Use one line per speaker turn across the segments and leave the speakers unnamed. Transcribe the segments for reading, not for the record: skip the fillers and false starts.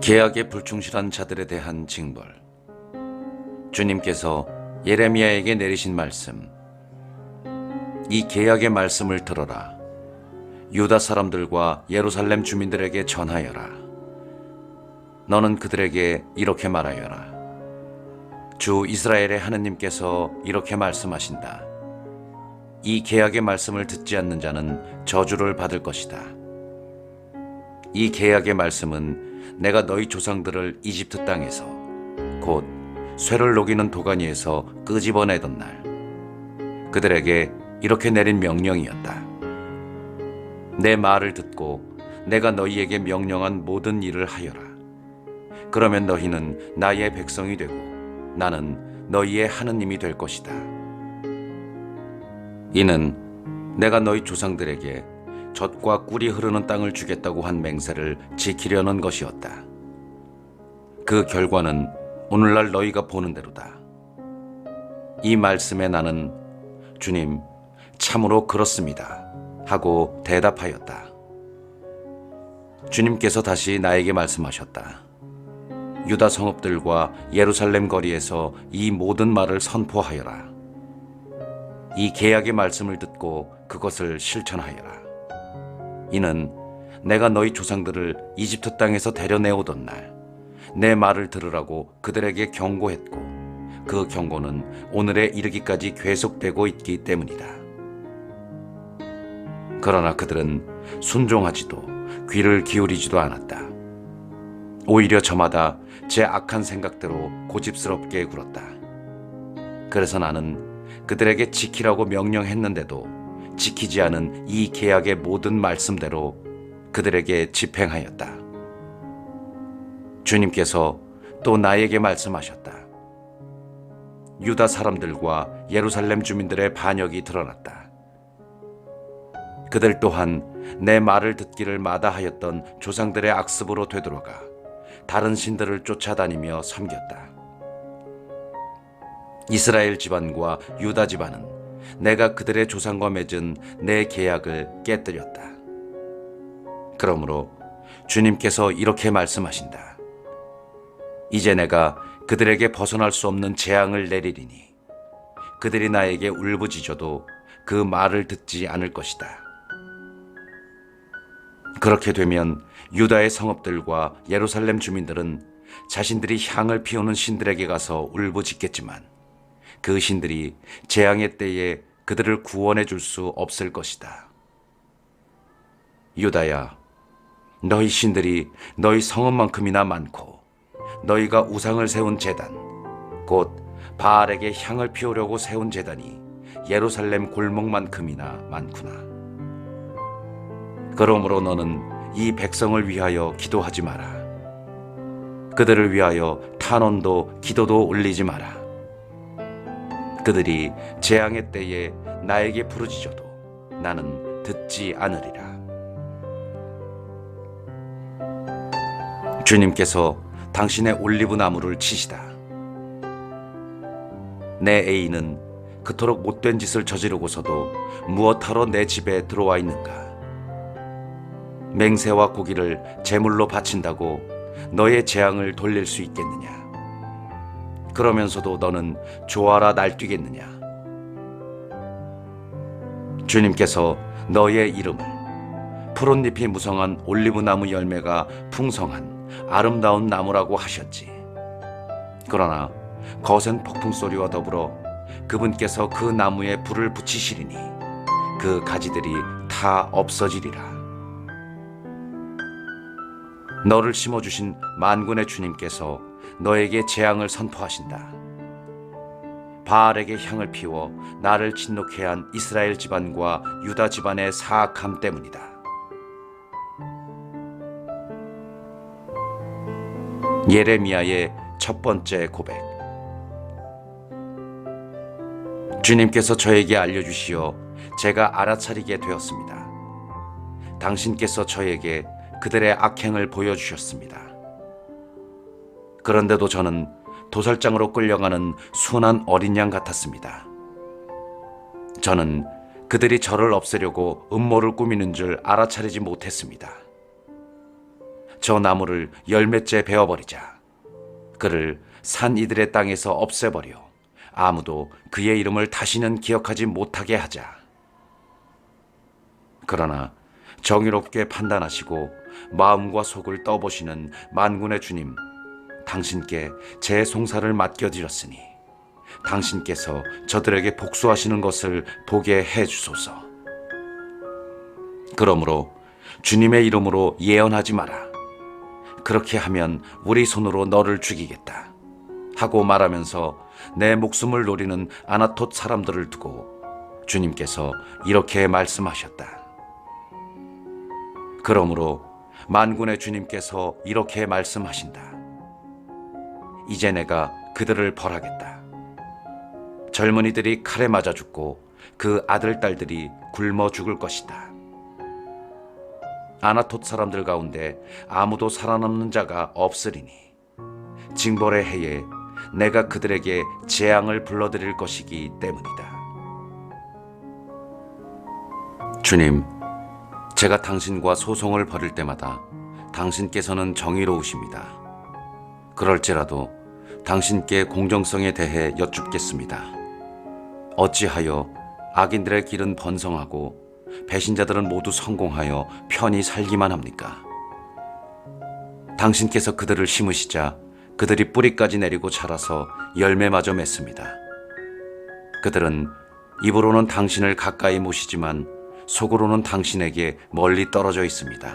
계약에 불충실한 자들에 대한 징벌. 주님께서 예레미야에게 내리신 말씀. 이 계약의 말씀을 들어라. 유다 사람들과 예루살렘 주민들에게 전하여라. 너는 그들에게 이렇게 말하여라. 주 이스라엘의 하느님께서 이렇게 말씀하신다. 이 계약의 말씀을 듣지 않는 자는 저주를 받을 것이다. 이 계약의 말씀은 내가 너희 조상들을 이집트 땅에서 곧 쇠를 녹이는 도가니에서 끄집어내던 날 그들에게 이렇게 내린 명령이었다. 내 말을 듣고 내가 너희에게 명령한 모든 일을 하여라. 그러면 너희는 나의 백성이 되고 나는 너희의 하느님이 될 것이다. 이는 내가 너희 조상들에게 젖과 꿀이 흐르는 땅을 주겠다고 한 맹세를 지키려는 것이었다. 그 결과는 오늘날 너희가 보는 대로다. 이 말씀에 나는 주님, 참으로 그렇습니다 하고 대답하였다. 주님께서 다시 나에게 말씀하셨다. 유다 성읍들과 예루살렘 거리에서 이 모든 말을 선포하여라. 이 계약의 말씀을 듣고 그것을 실천하여라. 이는 내가 너희 조상들을 이집트 땅에서 데려내오던 날 내 말을 들으라고 그들에게 경고했고 그 경고는 오늘에 이르기까지 계속되고 있기 때문이다. 그러나 그들은 순종하지도 귀를 기울이지도 않았다. 오히려 저마다 제 악한 생각대로 고집스럽게 굴었다. 그래서 나는 그들에게 지키라고 명령했는데도 지키지 않은 이 계약의 모든 말씀대로 그들에게 집행하였다. 주님께서 또 나에게 말씀하셨다. 유다 사람들과 예루살렘 주민들의 반역이 드러났다. 그들 또한 내 말을 듣기를 마다하였던 조상들의 악습으로 되돌아가 다른 신들을 쫓아다니며 섬겼다. 이스라엘 집안과 유다 집안은 내가 그들의 조상과 맺은 내 계약을 깨뜨렸다. 그러므로 주님께서 이렇게 말씀하신다. 이제 내가 그들에게 벗어날 수 없는 재앙을 내리리니 그들이 나에게 울부짖어도 그 말을 듣지 않을 것이다. 그렇게 되면 유다의 성읍들과 예루살렘 주민들은 자신들이 향을 피우는 신들에게 가서 울부짖겠지만 그 신들이 재앙의 때에 그들을 구원해 줄 수 없을 것이다. 유다야, 너희 신들이 너희 성읍만큼이나 많고 너희가 우상을 세운 제단, 곧 바알에게 향을 피우려고 세운 제단이 예루살렘 골목만큼이나 많구나. 그러므로 너는 이 백성을 위하여 기도하지 마라. 그들을 위하여 탄원도 기도도 올리지 마라. 그들이 재앙의 때에 나에게 부르짖어도 나는 듣지 않으리라. 주님께서 당신의 올리브 나무를 치시다. 내 애인은 그토록 못된 짓을 저지르고서도 무엇하러 내 집에 들어와 있는가? 맹세와 고기를 제물로 바친다고 너의 재앙을 돌릴 수 있겠느냐? 그러면서도 너는 좋아라 날뛰겠느냐? 주님께서 너의 이름을 푸른잎이 무성한 올리브 나무 열매가 풍성한 아름다운 나무라고 하셨지. 그러나 거센 폭풍 소리와 더불어 그분께서 그 나무에 불을 붙이시리니 그 가지들이 다 없어지리라. 너를 심어주신 만군의 주님께서 너에게 재앙을 선포하신다. 바알에게 향을 피워 나를 진노케 한 이스라엘 집안과 유다 집안의 사악함 때문이다. 예레미야의 첫 번째 고백. 주님께서 저에게 알려주시어 제가 알아차리게 되었습니다. 당신께서 저에게 그들의 악행을 보여주셨습니다. 그런데도 저는 도살장으로 끌려가는 순한 어린 양 같았습니다. 저는 그들이 저를 없애려고 음모를 꾸미는 줄 알아차리지 못했습니다. 저 나무를 열매째 베어버리자. 그를 산 이들의 땅에서 없애버려 아무도 그의 이름을 다시는 기억하지 못하게 하자. 그러나 정의롭게 판단하시고 마음과 속을 떠보시는 만군의 주님, 당신께 제 송사를 맡겨드렸으니 당신께서 저들에게 복수하시는 것을 보게 해주소서. 그러므로 주님의 이름으로 예언하지 마라. 그렇게 하면 우리 손으로 너를 죽이겠다 하고 말하면서 내 목숨을 노리는 아나톳 사람들을 두고 주님께서 이렇게 말씀하셨다. 그러므로 만군의 주님께서 이렇게 말씀하신다. 이제 내가 그들을 벌하겠다. 젊은이들이 칼에 맞아 죽고 그 아들, 딸들이 굶어 죽을 것이다. 아나톳 사람들 가운데 아무도 살아남는 자가 없으리니 징벌의 해에 내가 그들에게 재앙을 불러들일 것이기 때문이다. 주님, 제가 당신과 소송을 벌일 때마다 당신께서는 정의로우십니다. 그럴지라도 당신께 공정성에 대해 여쭙겠습니다. 어찌하여 악인들의 길은 번성하고 배신자들은 모두 성공하여 편히 살기만 합니까? 당신께서 그들을 심으시자 그들이 뿌리까지 내리고 자라서 열매마저 맺습니다. 그들은 입으로는 당신을 가까이 모시지만 속으로는 당신에게 멀리 떨어져 있습니다.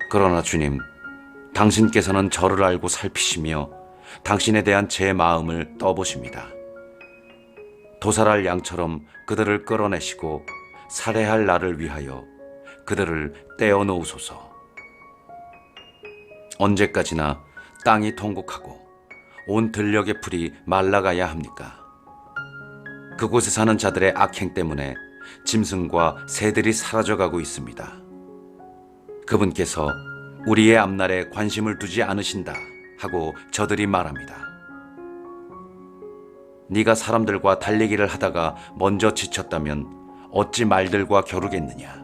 그러나 주님, 당신께서는 저를 알고 살피시며 당신에 대한 제 마음을 떠보십니다. 도살할 양처럼 그들을 끌어내시고 살해할 나를 위하여 그들을 떼어놓으소서. 언제까지나 땅이 통곡하고 온 들녘의 풀이 말라가야 합니까? 그곳에 사는 자들의 악행 때문에 짐승과 새들이 사라져가고 있습니다. 그분께서 우리의 앞날에 관심을 두지 않으신다 하고 저들이 말합니다. 네가 사람들과 달리기를 하다가 먼저 지쳤다면 어찌 말들과 겨루겠느냐?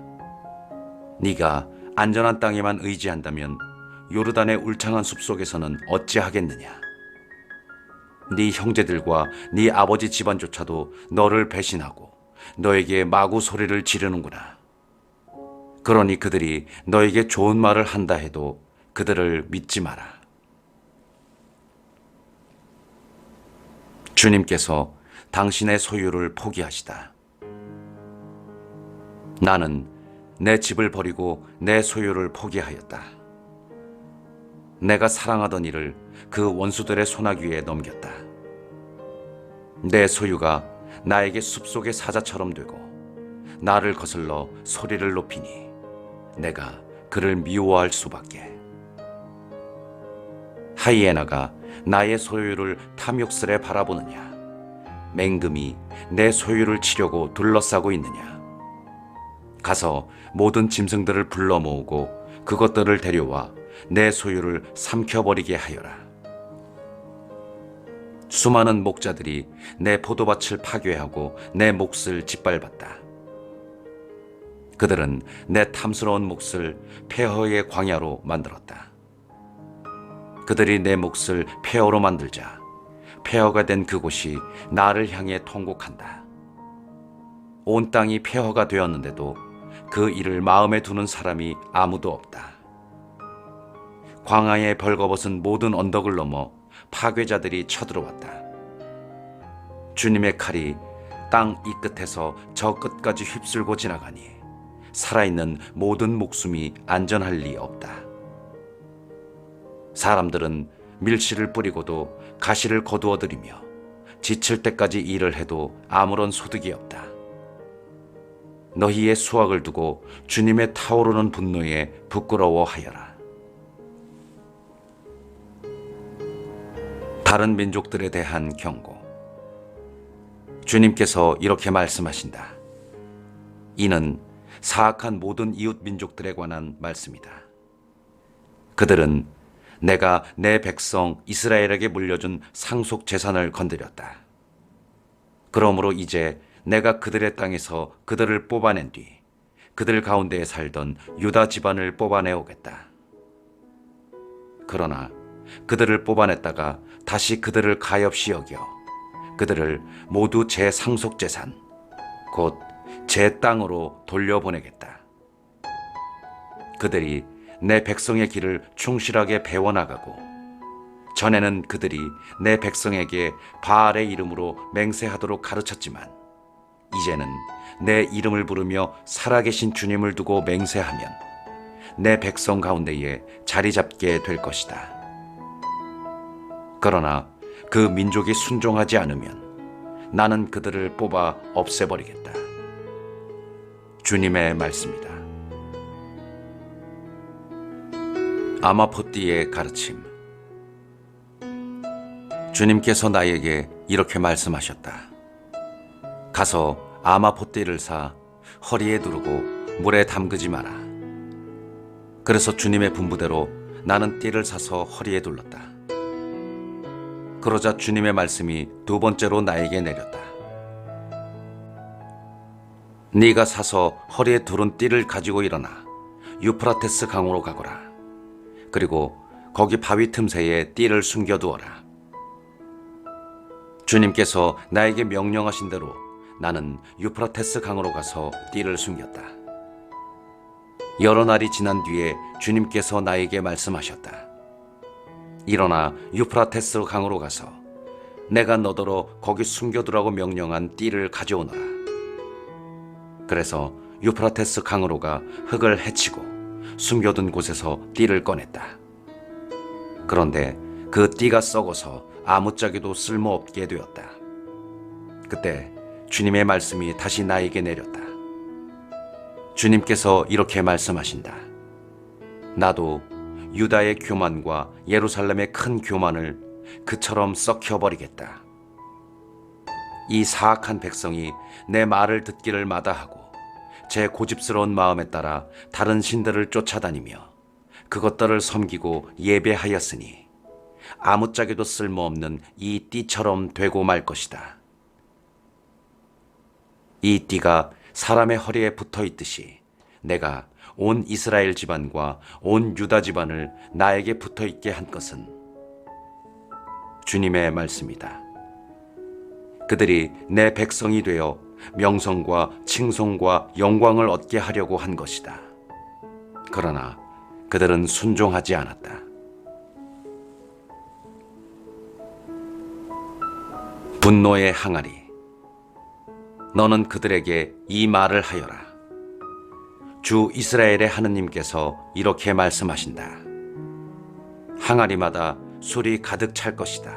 네가 안전한 땅에만 의지한다면 요르단의 울창한 숲속에서는 어찌하겠느냐? 네 형제들과 네 아버지 집안조차도 너를 배신하고 너에게 마구 소리를 지르는구나. 그러니 그들이 너에게 좋은 말을 한다 해도 그들을 믿지 마라. 주님께서 당신의 소유를 포기하시다. 나는 내 집을 버리고 내 소유를 포기하였다. 내가 사랑하던 이를 그 원수들의 손아귀에 넘겼다. 내 소유가 나에게 숲속의 사자처럼 되고 나를 거슬러 소리를 높이니 내가 그를 미워할 수밖에. 하이에나가 나의 소유를 탐욕스레 바라보느냐? 맹금이 내 소유를 치려고 둘러싸고 있느냐? 가서 모든 짐승들을 불러 모으고 그것들을 데려와 내 소유를 삼켜버리게 하여라. 수많은 목자들이 내 포도밭을 파괴하고 내 몫을 짓밟았다. 그들은 내 탐스러운 몫을 폐허의 광야로 만들었다. 그들이 내 몫을 폐허로 만들자 폐허가 된 그곳이 나를 향해 통곡한다. 온 땅이 폐허가 되었는데도 그 일을 마음에 두는 사람이 아무도 없다. 광야에 벌거벗은 모든 언덕을 넘어 파괴자들이 쳐들어왔다. 주님의 칼이 땅 이 끝에서 저 끝까지 휩쓸고 지나가니 살아있는 모든 목숨이 안전할 리 없다. 사람들은 밀실을 뿌리고도 가시를 거두어들이며 지칠 때까지 일을 해도 아무런 소득이 없다. 너희의 수확을 두고 주님의 타오르는 분노에 부끄러워하여라. 다른 민족들에 대한 경고. 주님께서 이렇게 말씀하신다. 이는 사악한 모든 이웃 민족들에 관한 말씀이다. 그들은 내가 내 백성 이스라엘에게 물려준 상속 재산을 건드렸다. 그러므로 이제 내가 그들의 땅에서 그들을 뽑아낸 뒤 그들 가운데에 살던 유다 집안을 뽑아내 오겠다. 그러나 그들을 뽑아냈다가 다시 그들을 가엾이 여겨 그들을 모두 제 상속재산, 곧 제 땅으로 돌려보내겠다. 그들이 내 백성의 길을 충실하게 배워나가고, 전에는 그들이 내 백성에게 바알의 이름으로 맹세하도록 가르쳤지만 이제는 내 이름을 부르며 살아계신 주님을 두고 맹세하면 내 백성 가운데에 자리 잡게 될 것이다. 그러나 그 민족이 순종하지 않으면 나는 그들을 뽑아 없애버리겠다. 주님의 말씀이다. 아마포띠의 가르침. 주님께서 나에게 이렇게 말씀하셨다. 가서 아마포띠를 사 허리에 두르고 물에 담그지 마라. 그래서 주님의 분부대로 나는 띠를 사서 허리에 둘렀다. 그러자 주님의 말씀이 두 번째로 나에게 내렸다. 네가 사서 허리에 두른 띠를 가지고 일어나 유프라테스 강으로 가거라. 그리고 거기 바위 틈새에 띠를 숨겨두어라. 주님께서 나에게 명령하신 대로 나는 유프라테스 강으로 가서 띠를 숨겼다. 여러 날이 지난 뒤에 주님께서 나에게 말씀하셨다. 일어나 유프라테스 강으로 가서 내가 너더러 거기 숨겨두라고 명령한 띠를 가져오너라. 그래서 유프라테스 강으로 가 흙을 헤치고 숨겨둔 곳에서 띠를 꺼냈다. 그런데 그 띠가 썩어서 아무짝에도 쓸모없게 되었다. 그때 주님의 말씀이 다시 나에게 내렸다. 주님께서 이렇게 말씀하신다. 나도 유다의 교만과 예루살렘의 큰 교만을 그처럼 썩혀버리겠다. 이 사악한 백성이 내 말을 듣기를 마다하고 제 고집스러운 마음에 따라 다른 신들을 쫓아다니며 그것들을 섬기고 예배하였으니 아무짝에도 쓸모없는 이 띠처럼 되고 말 것이다. 이 띠가 사람의 허리에 붙어 있듯이 내가 온 이스라엘 집안과 온 유다 집안을 나에게 붙어 있게 한 것은 주님의 말씀이다. 그들이 내 백성이 되어 명성과 칭송과 영광을 얻게 하려고 한 것이다. 그러나 그들은 순종하지 않았다. 분노의 항아리. 너는 그들에게 이 말을 하여라. 주 이스라엘의 하느님께서 이렇게 말씀하신다. 항아리마다 술이 가득 찰 것이다.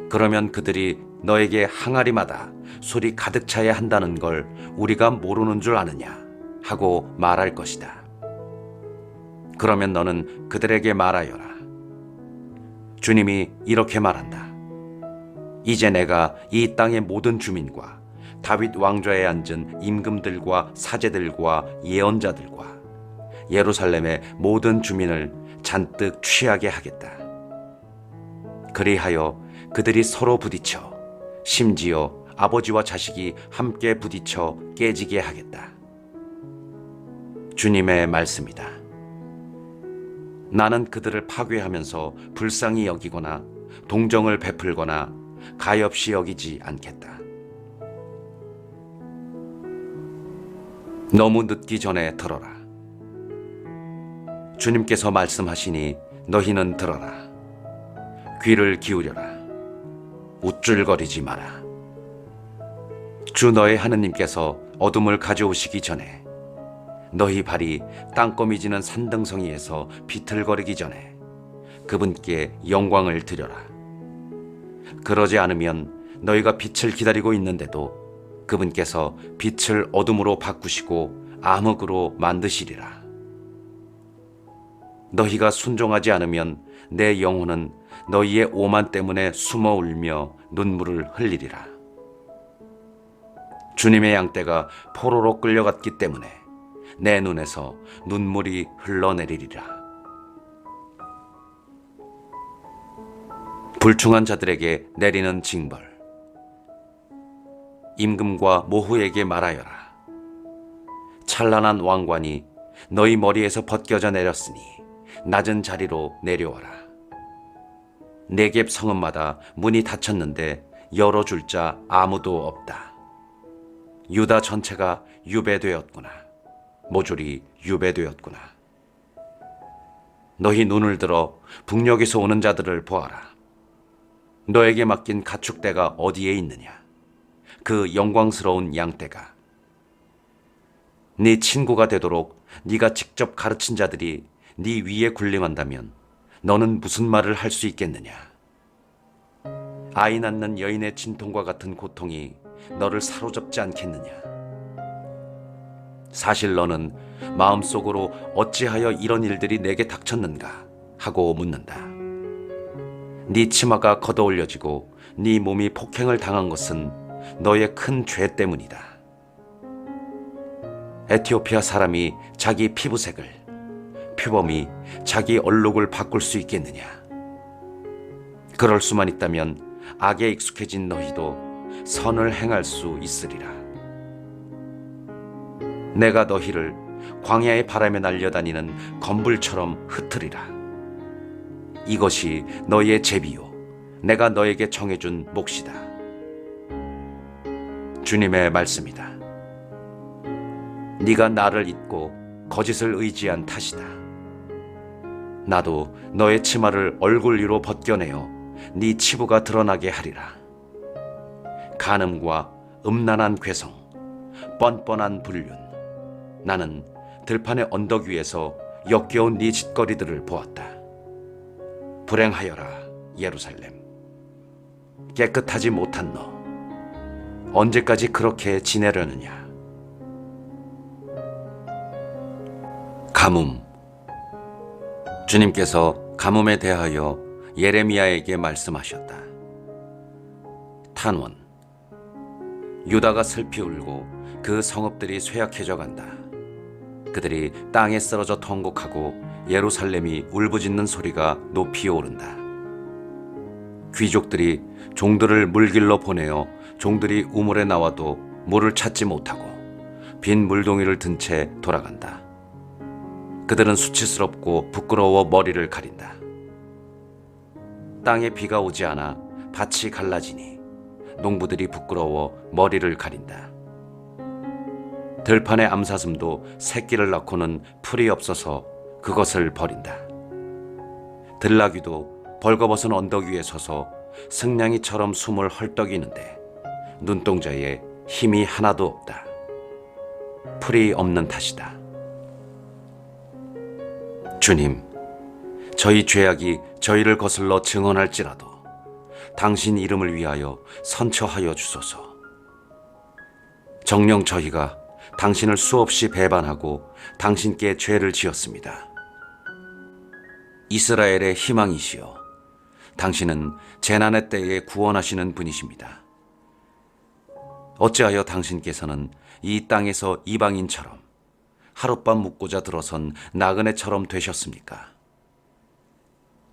그러면 그들이 너에게 항아리마다 술이 가득 차야 한다는 걸 우리가 모르는 줄 아느냐 하고 말할 것이다. 그러면 너는 그들에게 말하여라. 주님이 이렇게 말한다. 이제 내가 이 땅의 모든 주민과 다윗 왕좌에 앉은 임금들과 사제들과 예언자들과 예루살렘의 모든 주민을 잔뜩 취하게 하겠다. 그리하여 그들이 서로 부딪혀 심지어 아버지와 자식이 함께 부딪혀 깨지게 하겠다. 주님의 말씀이다. 나는 그들을 파괴하면서 불쌍히 여기거나 동정을 베풀거나 가엾이 여기지 않겠다. 너무 늦기 전에 들어라. 주님께서 말씀하시니 너희는 들어라. 귀를 기울여라. 우쭐거리지 마라. 주 너의 하느님께서 어둠을 가져오시기 전에 너희 발이 땅거미지는 산등성이에서 비틀거리기 전에 그분께 영광을 드려라. 그러지 않으면 너희가 빛을 기다리고 있는데도 그분께서 빛을 어둠으로 바꾸시고 암흑으로 만드시리라. 너희가 순종하지 않으면 내 영혼은 너희의 오만 때문에 숨어 울며 눈물을 흘리리라. 주님의 양떼가 포로로 끌려갔기 때문에 내 눈에서 눈물이 흘러내리리라. 불충한 자들에게 내리는 징벌. 임금과 모후에게 말하여라. 찬란한 왕관이 너희 머리에서 벗겨져 내렸으니 낮은 자리로 내려와라. 네겝 성읍마다 문이 닫혔는데 열어줄 자 아무도 없다. 유다 전체가 유배되었구나. 모조리 유배되었구나. 너희 눈을 들어 북녘에서 오는 자들을 보아라. 너에게 맡긴 가축대가 어디에 있느냐? 그 영광스러운 양떼가. 네 친구가 되도록 네가 직접 가르친 자들이 네 위에 군림한다면 너는 무슨 말을 할 수 있겠느냐? 아이 낳는 여인의 진통과 같은 고통이 너를 사로잡지 않겠느냐? 사실 너는 마음속으로 어찌하여 이런 일들이 내게 닥쳤는가 하고 묻는다. 네 치마가 걷어올려지고 네 몸이 폭행을 당한 것은 너의 큰 죄 때문이다. 에티오피아 사람이 자기 피부색을, 표범이 자기 얼룩을 바꿀 수 있겠느냐? 그럴 수만 있다면 악에 익숙해진 너희도 선을 행할 수 있으리라. 내가 너희를 광야의 바람에 날려다니는 검불처럼 흩으리라. 이것이 너희의 제비요 내가 너에게 정해준 몫이다. 주님의 말씀이다. 네가 나를 잊고 거짓을 의지한 탓이다. 나도 너의 치마를 얼굴 위로 벗겨내어 네 치부가 드러나게 하리라. 간음과 음란한 괴성, 뻔뻔한 불륜. 나는 들판의 언덕 위에서 역겨운 네 짓거리들을 보았다. 불행하여라 예루살렘. 깨끗하지 못한 너. 언제까지 그렇게 지내려느냐? 가뭄. 주님께서 가뭄에 대하여 예레미야에게 말씀하셨다. 탄원. 유다가 슬피 울고 그 성읍들이 쇠약해져 간다. 그들이 땅에 쓰러져 통곡하고 예루살렘이 울부짖는 소리가 높이 오른다. 귀족들이 종들을 물길로 보내어 종들이 우물에 나와도 물을 찾지 못하고 빈 물동이를 든 채 돌아간다. 그들은 수치스럽고 부끄러워 머리를 가린다. 땅에 비가 오지 않아 밭이 갈라지니 농부들이 부끄러워 머리를 가린다. 들판의 암사슴도 새끼를 낳고는 풀이 없어서 그것을 버린다. 들나귀도 벌거벗은 언덕 위에 서서 승냥이처럼 숨을 헐떡이는데 눈동자에 힘이 하나도 없다. 풀이 없는 탓이다. 주님, 저희 죄악이 저희를 거슬러 증언할지라도 당신 이름을 위하여 선처하여 주소서. 정녕 저희가 당신을 수없이 배반하고 당신께 죄를 지었습니다. 이스라엘의 희망이시여, 당신은 재난의 때에 구원하시는 분이십니다. 어찌하여 당신께서는 이 땅에서 이방인처럼 하룻밤 묵고자 들어선 나그네처럼 되셨습니까?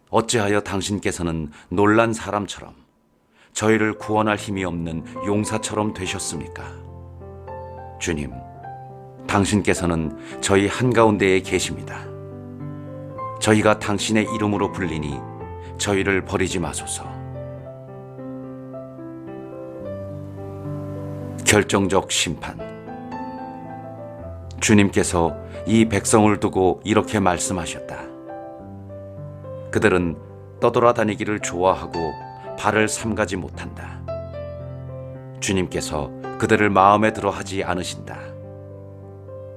어찌하여 당신께서는 놀란 사람처럼 저희를 구원할 힘이 없는 용사처럼 되셨습니까? 주님, 당신께서는 저희 한가운데에 계십니다. 저희가 당신의 이름으로 불리니 저희를 버리지 마소서. 결정적 심판. 주님께서 이 백성을 두고 이렇게 말씀하셨다. 그들은 떠돌아다니기를 좋아하고 발을 삼가지 못한다. 주님께서 그들을 마음에 들어 하지 않으신다.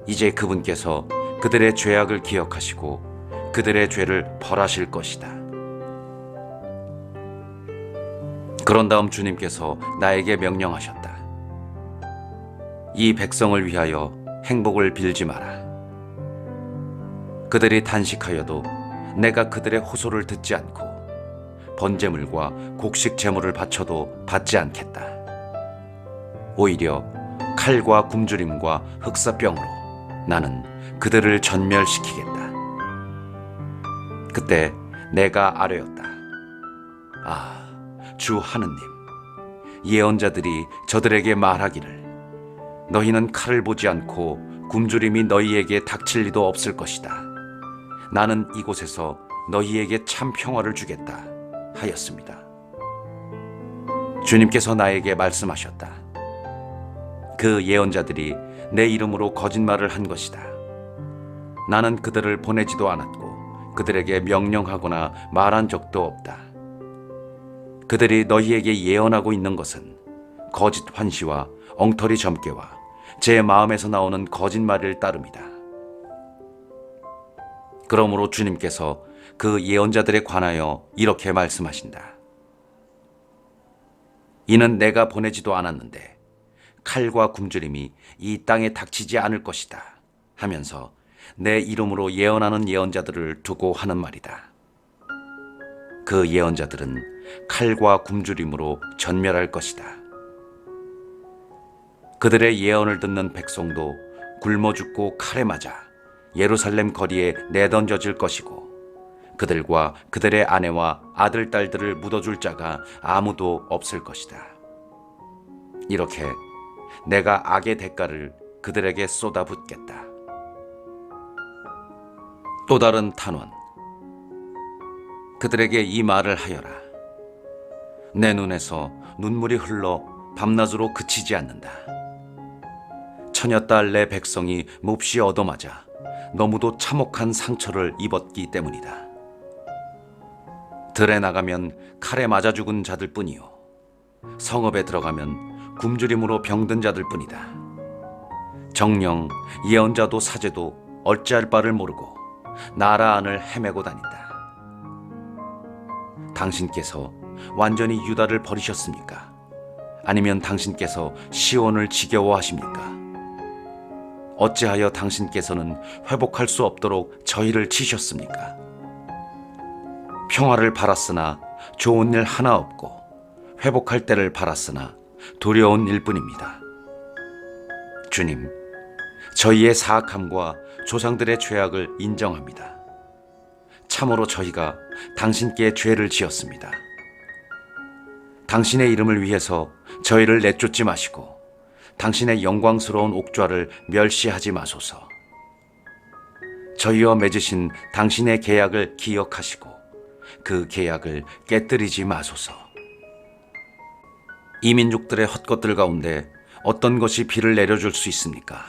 이제 그분께서 그들의 죄악을 기억하시고 그들의 죄를 벌하실 것이다. 그런 다음 주님께서 나에게 명령하셨다. 이 백성을 위하여 행복을 빌지 마라. 그들이 단식하여도 내가 그들의 호소를 듣지 않고 번제물과 곡식 제물을 바쳐도 받지 않겠다. 오히려 칼과 굶주림과 흑사병으로 나는 그들을 전멸시키겠다. 그때 내가 아뢰었다. 아, 주 하느님, 예언자들이 저들에게 말하기를 너희는 칼을 보지 않고 굶주림이 너희에게 닥칠 리도 없을 것이다. 나는 이곳에서 너희에게 참 평화를 주겠다 하였습니다. 주님께서 나에게 말씀하셨다. 그 예언자들이 내 이름으로 거짓말을 한 것이다. 나는 그들을 보내지도 않았고 그들에게 명령하거나 말한 적도 없다. 그들이 너희에게 예언하고 있는 것은 거짓 환시와 엉터리 점괘와 제 마음에서 나오는 거짓말을 따름이다. 그러므로 주님께서 그 예언자들에 관하여 이렇게 말씀하신다. 이는 내가 보내지도 않았는데 칼과 굶주림이 이 땅에 닥치지 않을 것이다 하면서 내 이름으로 예언하는 예언자들을 두고 하는 말이다. 그 예언자들은 칼과 굶주림으로 전멸할 것이다. 그들의 예언을 듣는 백성도 굶어 죽고 칼에 맞아 예루살렘 거리에 내던져질 것이고 그들과 그들의 아내와 아들, 딸들을 묻어줄 자가 아무도 없을 것이다. 이렇게 내가 악의 대가를 그들에게 쏟아붓겠다. 또 다른 탄원. 그들에게 이 말을 하여라. 내 눈에서 눈물이 흘러 밤낮으로 그치지 않는다. 천여딸 내 백성이 몹시 얻어맞아 너무도 참혹한 상처를 입었기 때문이다. 들에 나가면 칼에 맞아 죽은 자들 뿐이요 성읍에 들어가면 굶주림으로 병든 자들 뿐이다. 정령 예언자도 사제도 어찌할 바를 모르고 나라 안을 헤매고 다닌다. 당신께서 완전히 유다를 버리셨습니까? 아니면 당신께서 시온을 지겨워하십니까? 어찌하여 당신께서는 회복할 수 없도록 저희를 치셨습니까? 평화를 바랐으나 좋은 일 하나 없고 회복할 때를 바랐으나 두려운 일뿐입니다. 주님, 저희의 사악함과 조상들의 죄악을 인정합니다. 참으로 저희가 당신께 죄를 지었습니다. 당신의 이름을 위해서 저희를 내쫓지 마시고 당신의 영광스러운 옥좌를 멸시하지 마소서. 저희와 맺으신 당신의 계약을 기억하시고 그 계약을 깨뜨리지 마소서. 이 민족들의 헛것들 가운데 어떤 것이 비를 내려줄 수 있습니까?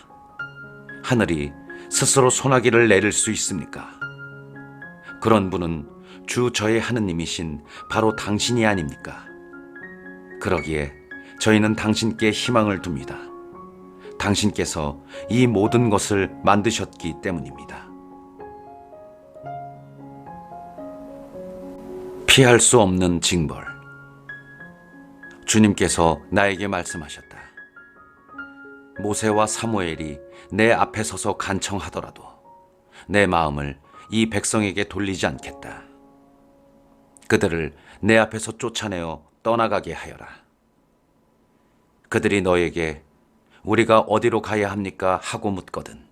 하늘이 스스로 소나기를 내릴 수 있습니까? 그런 분은 주 저의 하느님이신 바로 당신이 아닙니까? 그러기에 저희는 당신께 희망을 둡니다. 당신께서 이 모든 것을 만드셨기 때문입니다. 피할 수 없는 징벌. 주님께서 나에게 말씀하셨다. 모세와 사무엘이 내 앞에 서서 간청하더라도 내 마음을 이 백성에게 돌리지 않겠다. 그들을 내 앞에서 쫓아내어 떠나가게 하여라. 그들이 너에게 우리가 어디로 가야 합니까? 하고 묻거든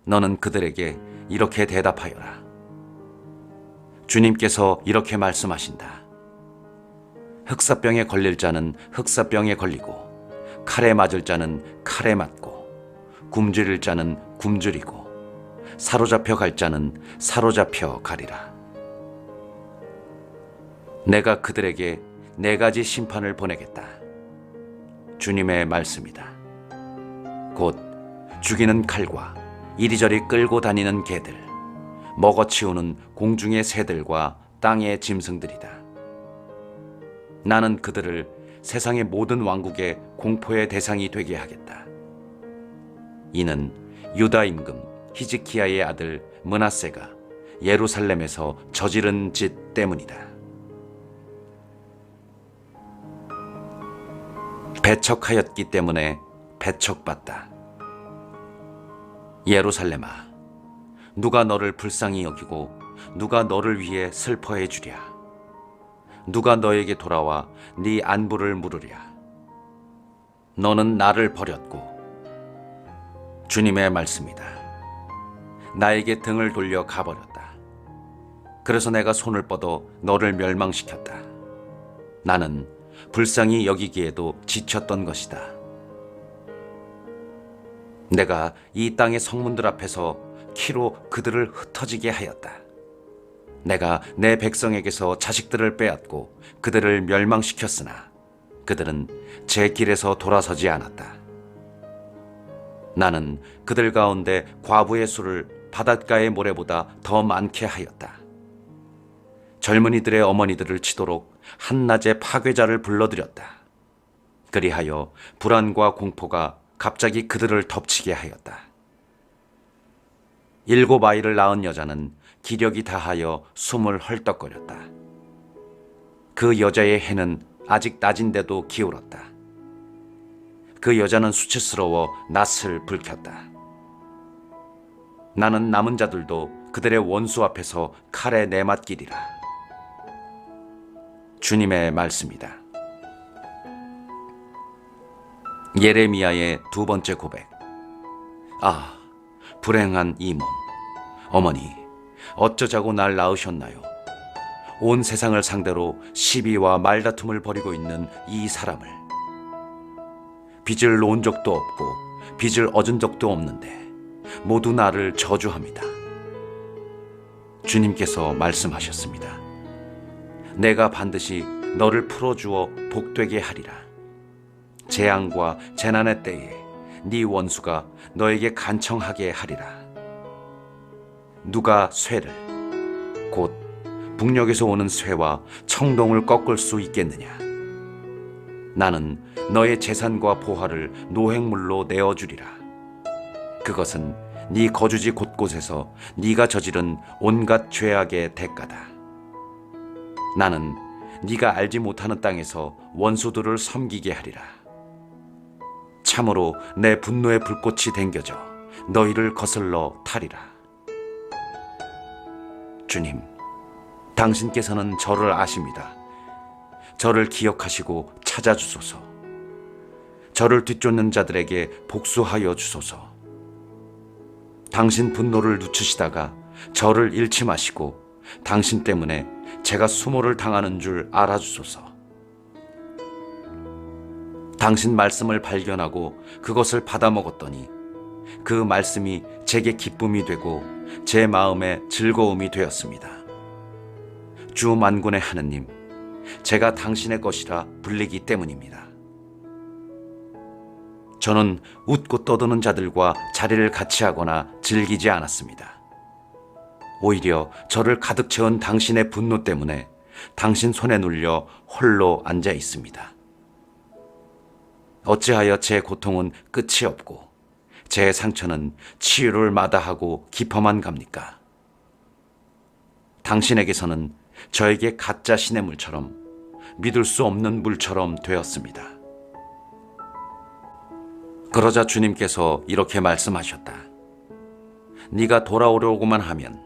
너는 그들에게 이렇게 대답하여라. 주님께서 이렇게 말씀하신다. 흑사병에 걸릴 자는 흑사병에 걸리고 칼에 맞을 자는 칼에 맞고 굶주릴 자는 굶주리고 사로잡혀 갈 자는 사로잡혀 가리라. 내가 그들에게 4가지 심판을 보내겠다. 주님의 말씀이다. 곧 죽이는 칼과 이리저리 끌고 다니는 개들, 먹어치우는 공중의 새들과 땅의 짐승들이다. 나는 그들을 세상의 모든 왕국의 공포의 대상이 되게 하겠다. 이는 유다 임금 히즈키야의 아들 므낫세가 예루살렘에서 저지른 짓 때문이다. 배척하였기 때문에 배척받다. 예루살렘아, 누가 너를 불쌍히 여기고 누가 너를 위해 슬퍼해 주랴. 누가 너에게 돌아와 네 안부를 물으랴. 너는 나를 버렸고. 주님의 말씀이다. 나에게 등을 돌려 가버렸다. 그래서 내가 손을 뻗어 너를 멸망시켰다. 나는 불쌍히 여기기에도 지쳤던 것이다. 내가 이 땅의 성문들 앞에서 키로 그들을 흩어지게 하였다. 내가 내 백성에게서 자식들을 빼앗고 그들을 멸망시켰으나 그들은 제 길에서 돌아서지 않았다. 나는 그들 가운데 과부의 수를 바닷가의 모래보다 더 많게 하였다. 젊은이들의 어머니들을 치도록 한낮에 파괴자를 불러들였다. 그리하여 불안과 공포가 갑자기 그들을 덮치게 하였다. 7 아이를 낳은 여자는 기력이 다하여 숨을 헐떡거렸다. 그 여자의 해는 아직 낮인데도 기울었다. 그 여자는 수치스러워 낯을 붉혔다. 나는 남은 자들도 그들의 원수 앞에서 칼에 내맞기리라. 주님의 말씀이다. 예레미야의 2번째 고백. 아, 불행한 이 몸. 어머니, 어쩌자고 날 낳으셨나요? 온 세상을 상대로 시비와 말다툼을 벌이고 있는 이 사람을. 빚을 놓은 적도 없고 빚을 얻은 적도 없는데 모두 나를 저주합니다. 주님께서 말씀하셨습니다. 내가 반드시 너를 풀어주어 복되게 하리라. 재앙과 재난의 때에 네 원수가 너에게 간청하게 하리라. 누가 쇠를, 곧 북녘에서 오는 쇠와 청동을 꺾을 수 있겠느냐? 나는 너의 재산과 보화를 노획물로 내어주리라. 그것은 네 거주지 곳곳에서 네가 저지른 온갖 죄악의 대가다. 나는 네가 알지 못하는 땅에서 원수들을 섬기게 하리라. 참으로 내 분노의 불꽃이 댕겨져 너희를 거슬러 타리라. 주님, 당신께서는 저를 아십니다. 저를 기억하시고 찾아주소서. 저를 뒤쫓는 자들에게 복수하여 주소서. 당신 분노를 늦추시다가 저를 잃지 마시고 당신 때문에 제가 수모를 당하는 줄 알아주소서. 당신 말씀을 발견하고 그것을 받아먹었더니 그 말씀이 제게 기쁨이 되고 제 마음에 즐거움이 되었습니다. 주 만군의 하느님, 제가 당신의 것이라 불리기 때문입니다. 저는 웃고 떠드는 자들과 자리를 같이 하거나 즐기지 않았습니다. 오히려 저를 가득 채운 당신의 분노 때문에 당신 손에 눌려 홀로 앉아 있습니다. 어찌하여 제 고통은 끝이 없고 제 상처는 치유를 마다하고 깊어만 갑니까? 당신에게서는 저에게 가짜 신의 물처럼 믿을 수 없는 물처럼 되었습니다. 그러자 주님께서 이렇게 말씀하셨다. 네가 돌아오려고만 하면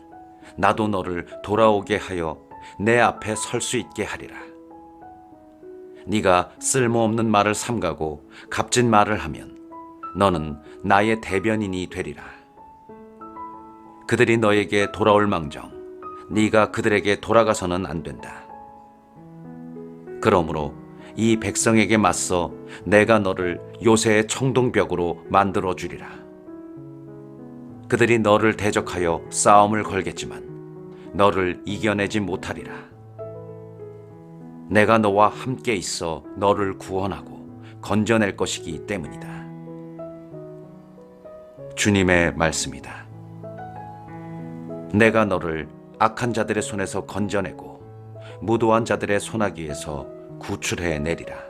나도 너를 돌아오게 하여 내 앞에 설 수 있게 하리라. 네가 쓸모없는 말을 삼가고 값진 말을 하면 너는 나의 대변인이 되리라. 그들이 너에게 돌아올 망정 네가 그들에게 돌아가서는 안 된다. 그러므로 이 백성에게 맞서 내가 너를 요새의 청동벽으로 만들어 주리라. 그들이 너를 대적하여 싸움을 걸겠지만 너를 이겨내지 못하리라. 내가 너와 함께 있어 너를 구원하고 건져낼 것이기 때문이다. 주님의 말씀이다. 내가 너를 악한 자들의 손에서 건져내고 무도한 자들의 손아귀에서 구출해 내리라.